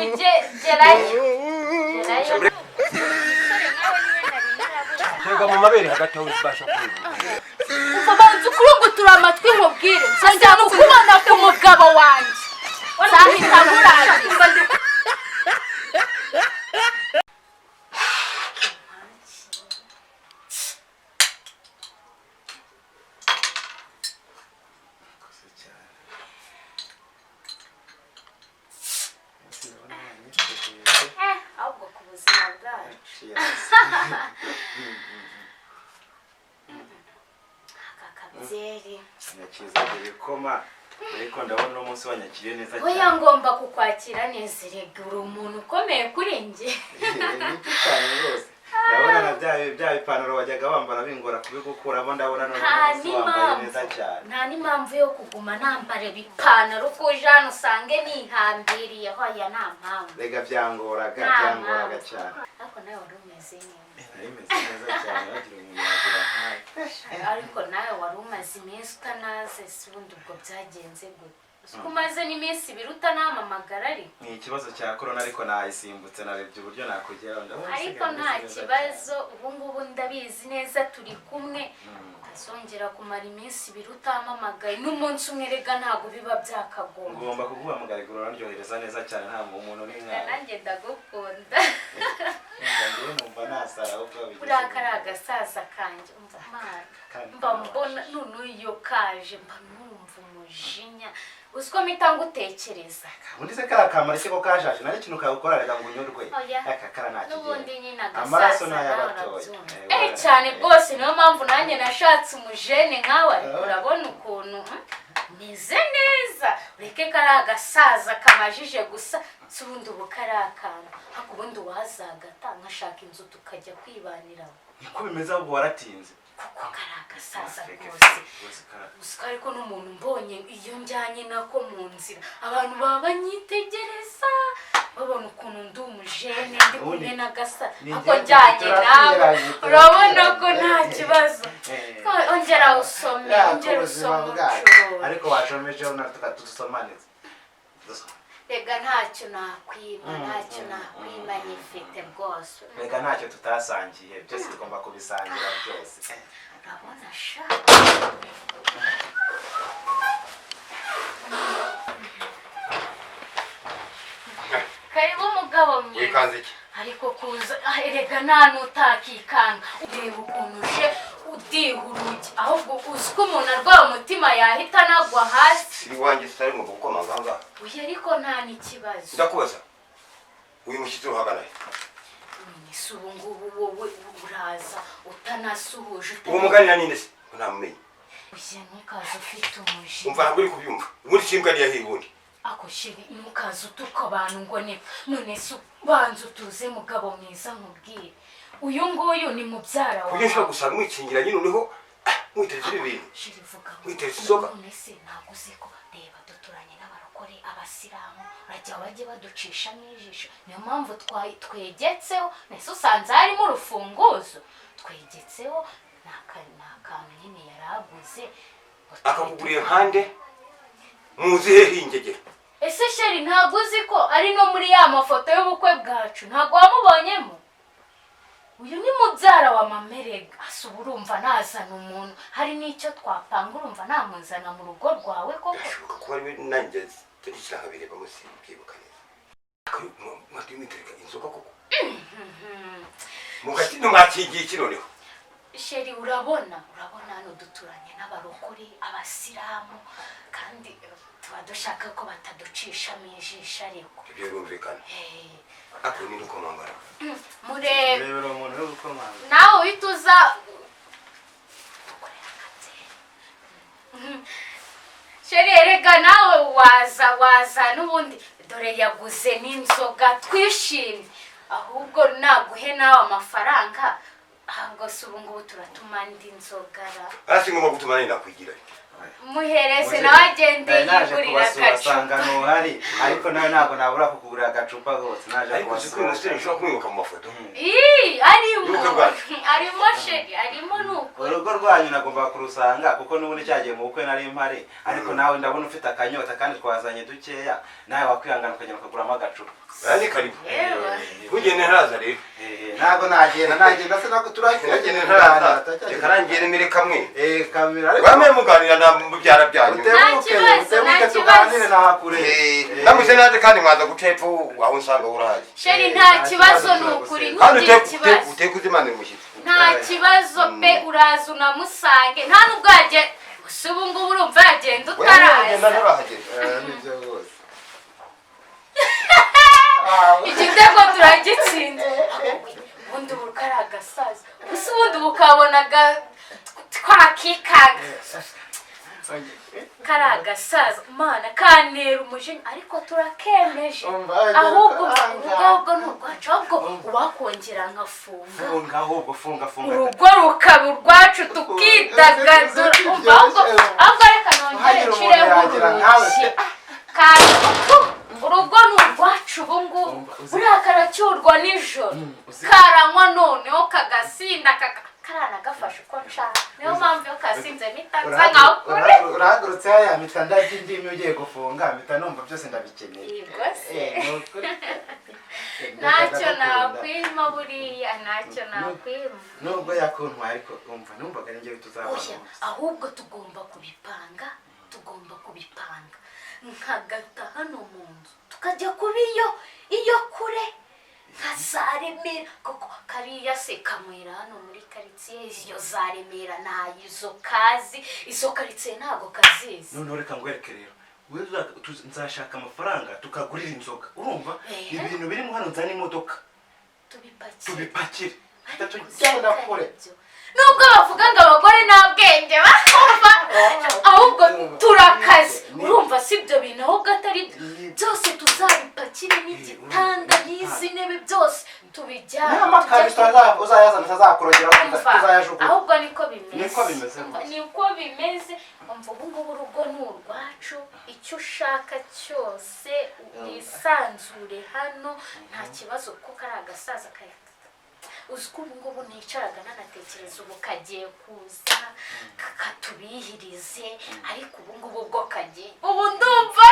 uje gerayo Tega mu mabere hagati aho ubasha kuvuga. ubanza ukurungutura amatwi nkubwire nzajya kubona ku mugabo wanjye nzahita nkurangiza ahubwo ku buzima bwacu akabyeri nyakiza ibikoma ariko ndabona umunsi wanyakiriye neza cyane oya ngomba kukwakira neza rega uri umuntu ukomeye kuri njye ni cyane rwose ndabona na bya ipantaro wajyaga wambara bingora kubigukuramo ndabona none wambaye neza cyane nta n'impamvu yo kuguma nambara ibipantaro ko ujana usange nihambiriye hoya nta mpamvu rega byangoraga cyane ariko nawe wari umeze neza nari meze neza cyane wagira umuntu yagira nkawe ariko nawe wari umaze iminsi utanaze si ubundi ubwo byagenze gute uko umaze n'iminsi ibiri utanamamagara ariko ni ikibazo cya corona ariko nayisimbutse narebye uburyo nakugeraho ndabona ariko nta kibazo ubu ngubu ndabizi neza turi kumwe azongera kumara iminsi ibiri utamamagaye n'umunsi umwe rega ntabwo biba byakagomba ngomba kuguhamagara igorora ndyohereza neza cyane nta umuntu n'inka nanjye ndagukunda numva nasara ahubwo buriya kari agasaza kanjye mba mbona none iyo kaje mba numva umujinya uziko mpita ngutekereza ubundi se kari akamaro se ko kashaje nari ikintu kagukora reka ngo unyurwe aka kara ntakigenda n'ubundi nyine amaraso agasaza n'ay'abatoya cyane rwose niyo mpamvu nanjye nashatse umujene nkawe urabona ukuntu meze neza ureke kari agasaza kamajije gusa si ubundi ubu kari akantu ariko ubundi wazagata nkashaka inzu tukajya kwibaniraho niko bimeze ahubwo waratinze kuko kari agasaza rwose gusa ariko n'umuntu mbonye iyo njyanye nako mu nzira abantu baba banyitegereza babona ukuntu ndi umujene ndi kumwe n'agasa ako njyanye nawe urabona ko nta kibazo ongera usome ariko wacomejeho natwe tudusomanize rega ntacyo nakwima nyifite rwose rega ntacyo tutasangiye byose tugomba kubisangira byose urabona sha karibu umugabo mwiza Wikanze iki? ariko kuza erega nta nutakikanga ureba ukuntu uje udiha urugi ahubwo uzi ko umuntu arwaye umutima yahita anagwa hasi Siri wanjye tutari mu gukomanga ngaha. uyu ariko nta n'ikibazo Ndakubaza. Uyu mushyitsi uhagana. ese ubu ngubu wowe uraza utanasuhuje Uwo muganira ninde se? Ntamumenye. uyu ntukaze ufite umujinya Umva ntabwo uri kubyumva. Ubundi simbwa ari yahibundi. ako shiri ntukaze utuka abantu ngo ni none se banza utuze mugabo mwiza nkubwire uyu nguyu ni mubyara wawe Kuko nshobora gusanga mwikingira nyine noneho mwiteretse ibintu. shiri vuga Mwiteretse isoga. none se ntabwo uzi ko reba duturanye n'abarokore abasilamu urajya bajye baducishamo ijisho niyo mpamvu twegetseho nese usanze harimo urufunguzo twegetseho ni akantu nyine yari aguze Akakuguriye nkande muzi hehe ingegera. ese sheri ntabwo uzi ko ari no muri ya mafoto y'ubukwe bwacu ntabwo wamubonyemo uyu ni mubyara wa mamerega asa uba urumva nazana umuntu hari n'icyo twapanga urumva namuzana mu rugo rwawe koko Birashoboka ko ari nanjye turishyira nkabireba munsi byibuka neza. Mwati mwitereka inzoga koko. Mugati mwakigiye iki noneho. sheri urabona hano duturanye n'abarokore abasilamu kandi tuba dushaka ko bataducishamo ijisho ariko Ibyo birumvikana. Ako ni uko mwambara. murebe rebera umuntu uri gukomanga nawe uhita uza sheri erega nawe waza n'ubundi dore yaguze n'inzoga twishimye ahubwo naguhe nawe amafaranga ahubwo si ubu ngubu turatuma indi nzogara Arasi ngoma gutuma nina kwigira. muhereze nawe agende yigurira agacupa ntuhari ariko nawe ntabwo nabura kukugurira agacupa rwose naje ariko siko ushobora kumwibuka mu mafoto arimo sheri arimo nuko urugo rwanyu nagomba kurusanga kuko n'ubundi cyagiye mu bukwe nari mpari ariko nawe ndabona ufite akanyota kandi twazanye dukeya nawe wakwihangana ukagenda ukaguramo agacupa ni karibu ugende ntaraza rero ntabwo nagenda se ntabwo ugende ntaraza reka arangire mere kamwe kamera ariko wameye muganira na mubyara byanyu utebuke tuganire nahakure ndamutse naje kandi mwaza gutepfo aho nsanga urahaje sheri nta kibazo ni ukuri ntugire ikibazo uteke uzimane umushyitsi nta kibazo pe uraza unamusange nta n'ubwo yagenda gusa ubu ngubu urumva yagenda utaraza nibyo rwose igitego turagitsinze ubundi ubu kari agasaza gusa ubundi ubu kabonaga twakikanga kari agasaza mana kantera umujinya ariko turakemeje ahubwo ni urwacu ahubwo uwakongera nkafunga ahubwo funga urugo rukaba urwacu tukidagadura ahubwo reka nongere nshireho urugi urugo ni urwacu ubu ngubu uriya karacyurwa nijoro karanywa noneho kagasinda karana gafashe uko nshaka niyo mpamvu iyo kasinze mpita nsa nkaho kure urahagurutse haya mpita ndarya indimi ugiye gufunga mpita numva byose ndabikeneye yego se ntacyo nakwima buriya ntacyo nakwima nubwo yakuntwaye ariko umva numvaga ari njyewe tuzabana ahubwo tugomba kubipanga nkagata hano mu nzu tukajya kuba iyo kure nkazaremera koko kariya se kamwera hano muri karitsiye iyo zaremera ntayizo kazi izo karitsiye ntago kazizi noneho reka ngwereke rero nzashaka amafaranga tukagurira inzoga urumva ibintu birimo hano nzana imodoka tubipakire tugenda kure nubwo bavuga ngo abagore nta bwenge bakumva ahubwo turakaze urumva si ibyo bintu ahubwo atari byose tuzabipakire n'igitanda n'izi ntebe byose tubijyane n'amakaro uzayazana utazakurogera tuzayajugunya ahubwo niko bimeze umva ubu ngubu urugo ni urwacu icyo ushaka cyose wisanzure hano nta kibazo kuko ari agasaza kare uzi ko ubu ngubu nicaraga nanatekereza ubu kagiye kuza kakatubihirize ariko ubu ngubu bwo kagiye ubu ndumva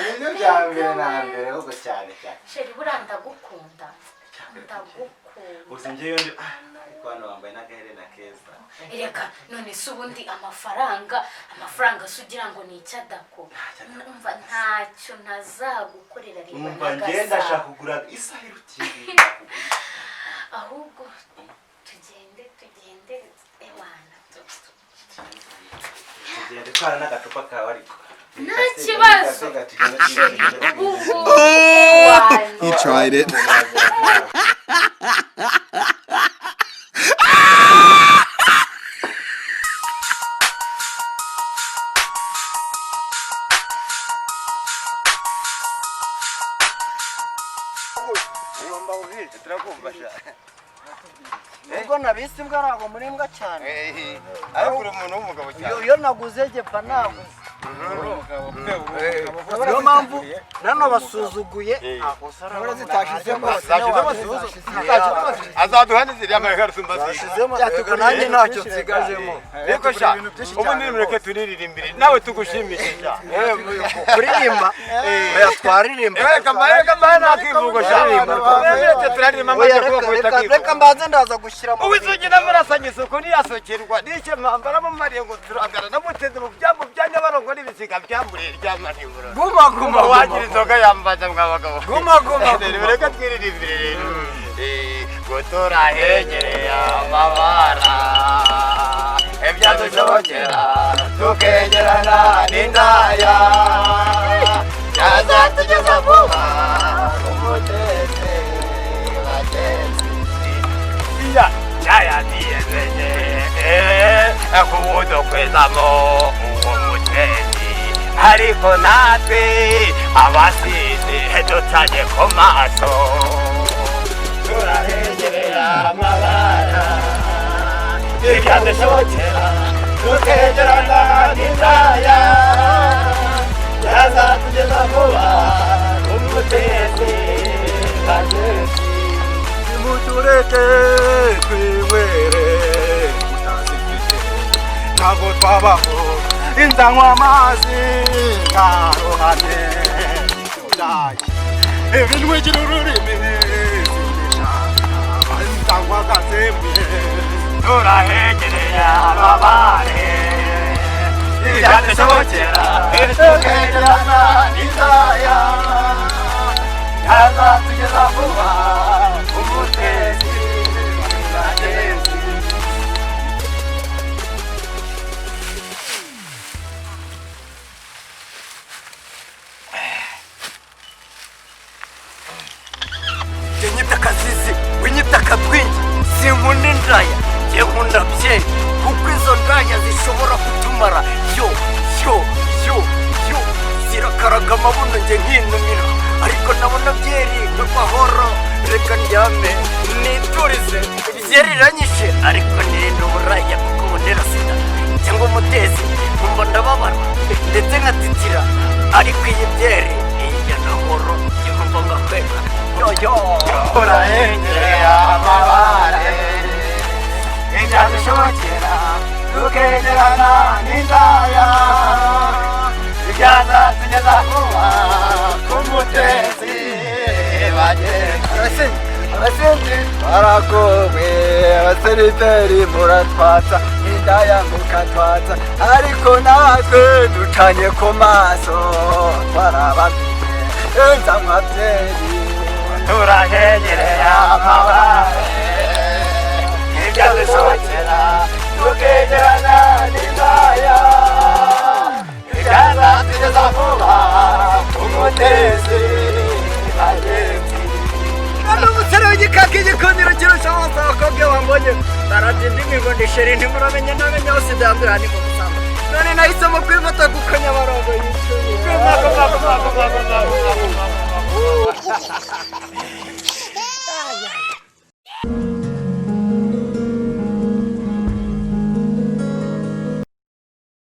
nibyo bya mbere na mbere ahubwo cyane sheri buriya ndagukunda uzi njyewe ariko hano wambaye n'agaherena keza reka none se ubundi amafaranga se ugira ngo ni icyadako numva ntacyo ntazagukorera reba n'agasaza ngenda ashaka kugura isaha irutiye ahubwo tugende ewana tugende twara n'agacupa kawe ariko nta kibazo He tried it. ubwo nabisi mbwa ntabwo muri mbwa cyane ariko uri umuntu w'umugabo cyane iyo naguze gepa naguze niyo mpamvu nano basuzuguye zitashizemo azaduha n'iziriya amareka rusumba cyatuko nanjye ntacyo nsigajemo reko sha ubu nirumureke tuniririmbire nawe tugushimishe sha kuririmba twaririmba reka mbaye nakivugo sha turaririmba reka mbanze ndaza gushyiramo ubisugira murasanye isuku niyasokerwa n'icyo mwambara mumariye ngo turagara namuteze mu byambu bya nyabarongo n'ibisiga byamburiye ry'amaniburo guma wagira inzoga yambaza mwabagabo guma reka twiririmbire rero ngo turahegereye amabara ibyadushobokera tukegerana n'indaya yazatugeza vuba umuteze bagenzi yayandiyemenye kubudo kwezamo uwo mutezi ariko natwe abasizi ducanye ku maso turahegereye amabara ibyadushobokera tukegerana n'indaya yazatugeza vuba umutezi bagenzi nimutureke twinywere tutazifite ntabwo twabaho inzanywa amazi ntarohane ibinwigira ururimi inzanywa gazemye turahegereye amabare ibyadusokera tukegerana n'indaya yazatugeza vuba umutezi bagenzi Nyita kazizi winyita kabwingi sinkunda indaya njye nkunda byeri kuko izo ndaya zishobora kutumara yo zirakaraga amabuno njye nkinumira ariko nabona byeri nk'amahoro reka ndyame niturize byeri iranyishe ariko nirinda uburaya kuko ubonera sida cyangwa umutezi nkumva ndababara ndetse nkatitira ariko iyi byeri ijya nahoro njye nkumva ngakwega urahengereye amabare ibyadusokera tukegerana n'indaya ibyazatugeza vuba k'umutezi bagenzi abasinzi baragowe abaseriveri muratwatsa indaya mukatwatsa ariko natwe ducanye ku maso twarababwiye nzanywa byeri turahegereye amabare ibyadusokera tukegerana n'indaya ibyazatugeza vuba umutezi bagenzi hano umusore w'igikaka igikundiro kirusha hose abakobwa bambonye barabye indimi ngo ndisheri ntimuramenye namenye aho sida yambwira ni mu musamba none nahisemo kwifata kuko nyabarongo yicuye